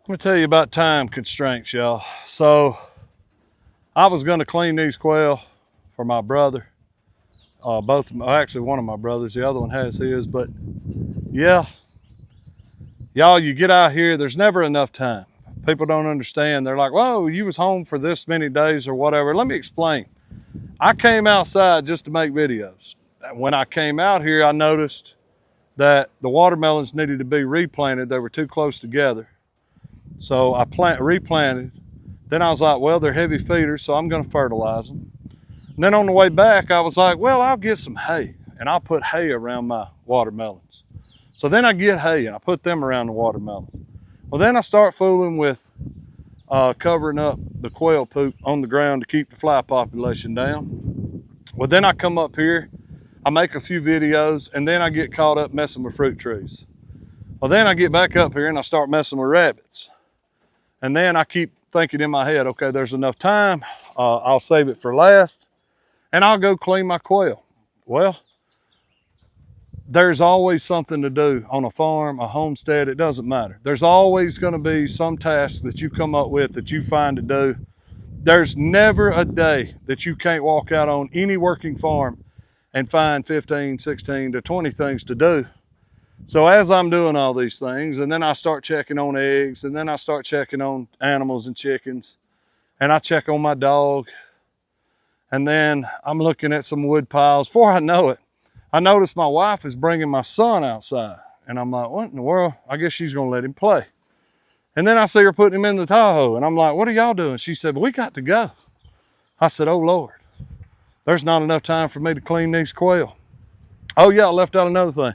Let me tell you about time constraints, y'all. So I was going to clean these quail for my brother. Actually one of my brothers, the other one has his, but yeah, y'all, you get out here, there's never enough time. People don't understand. They're like, whoa, you was home for this many days or whatever. Let me explain. I came outside just to make videos. When I came out here, I noticed that the watermelons needed to be replanted. They were too close together. So I replanted. Then I was like, well, they're heavy feeders, so I'm going to fertilize them. And then on the way back, I was like, well, I'll get some hay, and I'll put hay around my watermelons. So then I get hay, and I put them around the watermelon. Well, then I start fooling with covering up the quail poop on the ground to keep the fly population down. Well, then I come up here, I make a few videos, and then I get caught up messing with fruit trees. Well, then I get back up here and I start messing with rabbits. And then I keep thinking in my head, okay, there's enough time. I'll save it for last and I'll go clean my quail. Well, there's always something to do on a farm, a homestead, it doesn't matter. There's always going to be some task that you come up with that you find to do. There's never a day that you can't walk out on any working farm and find 15, 16 to 20 things to do. So as I'm doing all these things, and then I start checking on eggs, and then I start checking on animals and chickens, and I check on my dog, and then I'm looking at some wood piles. Before I know it, I notice my wife is bringing my son outside, and I'm like, what in the world? I guess she's gonna let him play. And then I see her putting him in the Tahoe, and I'm like, what are y'all doing? She said, we got to go. I said, oh Lord, there's not enough time for me to clean these quail. Oh yeah, I left out another thing.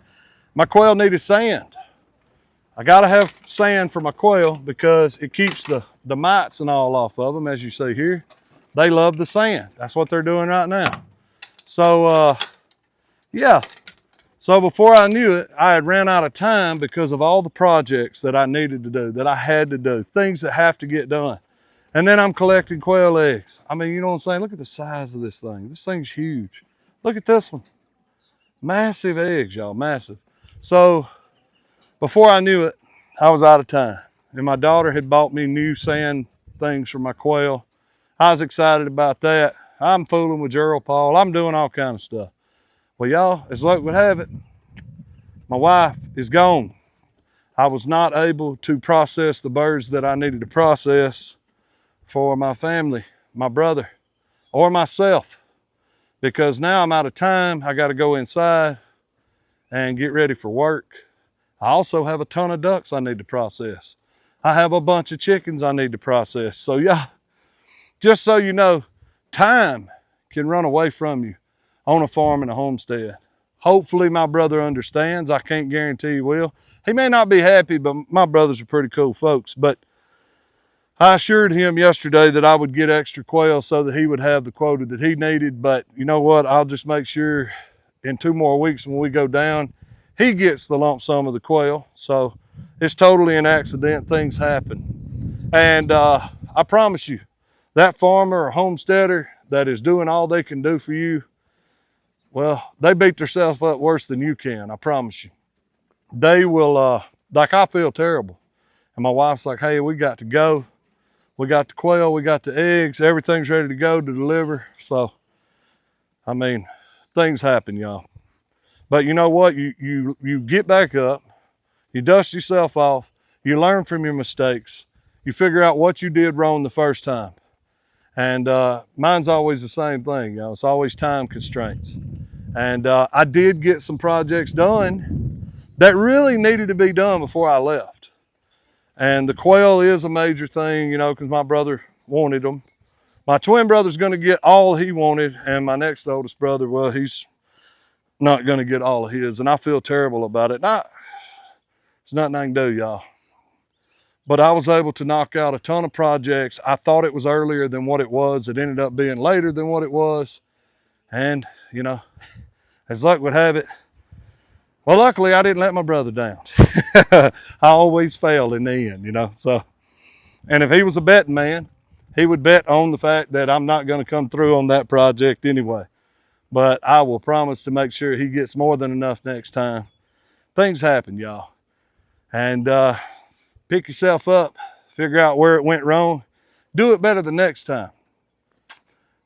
My quail needed sand. I gotta have sand for my quail because it keeps the mites and all off of them, as you see here. They love the sand. That's what they're doing right now. So yeah, so before I knew it, I had ran out of time because of all the projects that I needed to do, that I had to do, things that have to get done. And then I'm collecting quail eggs. I mean, you know what I'm saying? Look at the size of this thing. This thing's huge. Look at this one. Massive eggs, y'all, massive. So before I knew it, I was out of time. And my daughter had bought me new sand things for my quail. I was excited about that. I'm fooling with Gerald Paul. I'm doing all kind of stuff. Well, y'all, as luck would have it, my wife is gone. I was not able to process the birds that I needed to process for my family, my brother, or myself, because now I'm out of time. I got to go inside and get ready for work. I also have a ton of ducks I need to process. I have a bunch of chickens I need to process. So yeah, just so you know, time can run away from you on a farm and a homestead. Hopefully my brother understands. I can't guarantee he will. He may not be happy, but my brothers are pretty cool folks. But I assured him yesterday that I would get extra quail so that he would have the quota that he needed. But you know what? I'll just make sure in 2 more weeks when we go down, he gets the lump sum of the quail. So it's totally an accident. Things happen. And I promise you, that farmer or homesteader that is doing all they can do for you, well, they beat themselves up worse than you can. I promise you. They will, like I feel terrible. And my wife's like, hey, we got to go. We got the quail, we got the eggs, everything's ready to go to deliver. So, I mean, things happen, y'all. But you know what? You get back up, you dust yourself off, you learn from your mistakes, you figure out what you did wrong the first time. And mine's always the same thing, y'all. It's always time constraints. And I did get some projects done that really needed to be done before I left. And the quail is a major thing, you know, because my brother wanted them. My twin brother's going to get all he wanted, and my next oldest brother, well, he's not going to get all of his, and I feel terrible about it. It's nothing I can do, y'all. But I was able to knock out a ton of projects. I thought it was earlier than what it was. It ended up being later than what it was. And, you know, as luck would have it, well, luckily I didn't let my brother down. I always failed in the end, you know. So, and if he was a betting man, he would bet on the fact that I'm not going to come through on that project anyway. But I will promise to make sure he gets more than enough next time. Things happen, y'all. And pick yourself up, figure out where it went wrong, do it better the next time.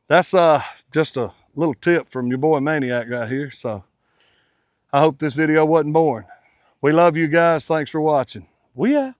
That's just a little tip from your boy Maniac right here. So I hope this video wasn't boring. We love you guys. Thanks for watching. We out.